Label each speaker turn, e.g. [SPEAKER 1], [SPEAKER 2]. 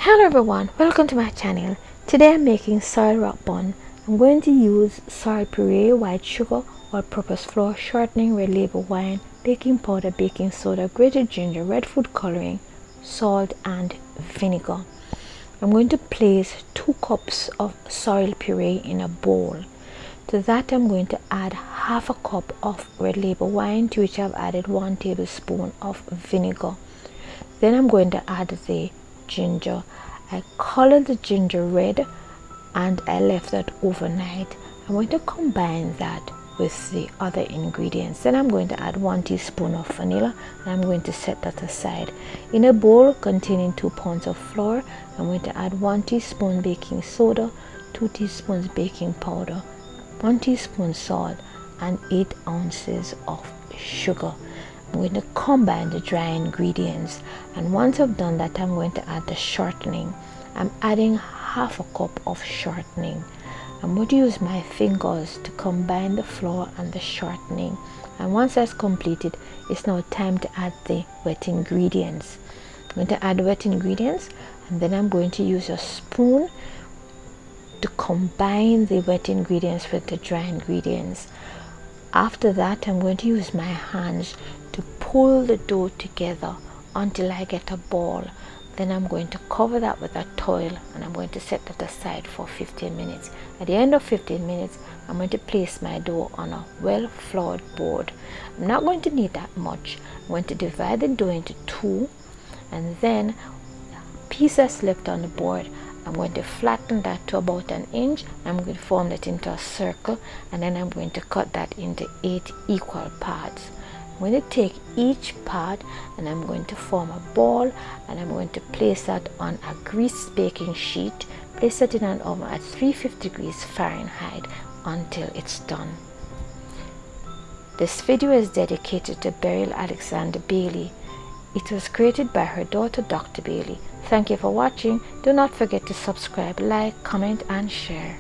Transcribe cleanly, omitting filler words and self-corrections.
[SPEAKER 1] Hello everyone, welcome to my channel. Today I'm making sorrel rock bun. I'm going to use sorrel puree, white sugar, all-purpose flour, shortening, red label wine, baking powder, baking soda, grated ginger, red food coloring, salt and vinegar. I'm going to place 2 cups of sorrel puree in a bowl. To that I'm going to add half a cup of red label wine, to which I've added 1 tablespoon of vinegar. Then I'm going to add the ginger. I colored the ginger red and I left that overnight. I'm going to combine that with the other ingredients. Then I'm going to add 1 teaspoon of vanilla and I'm going to set that aside. In a bowl containing 2 pounds of flour, I'm going to add 1 teaspoon baking soda, 2 teaspoons baking powder, 1 teaspoon salt and 8 ounces of sugar. I'm going to combine the dry ingredients, and once I've done that I'm going to add the shortening. I'm adding half a cup of shortening. I'm going to use my fingers to combine the flour and the shortening, and once that's completed it's now time to add the wet ingredients. I'm going to add the wet ingredients and then I'm going to use a spoon to combine the wet ingredients with the dry ingredients. After that I'm going to use my hands to pull the dough together until I get a ball. Then I'm going to cover that with a towel and I'm going to set that aside for 15 minutes. At the end of 15 minutes I'm going to place my dough on a well floured board. I'm not going to need that much. I'm going to divide the dough into 2, and then pieces left on the board I'm going to flatten that to about 1 inch. I'm going to form that into a circle, and then I'm going to cut that into 8 equal parts. I'm going to take each part and I'm going to form a ball, and I'm going to place that on a greased baking sheet. Place it in an oven at 350 degrees Fahrenheit until it's done. This video is dedicated to Beryl Alexander Baillie. It was created by her daughter, Dr. Baillie. Thank you for watching. Do not forget to subscribe, like, comment and share.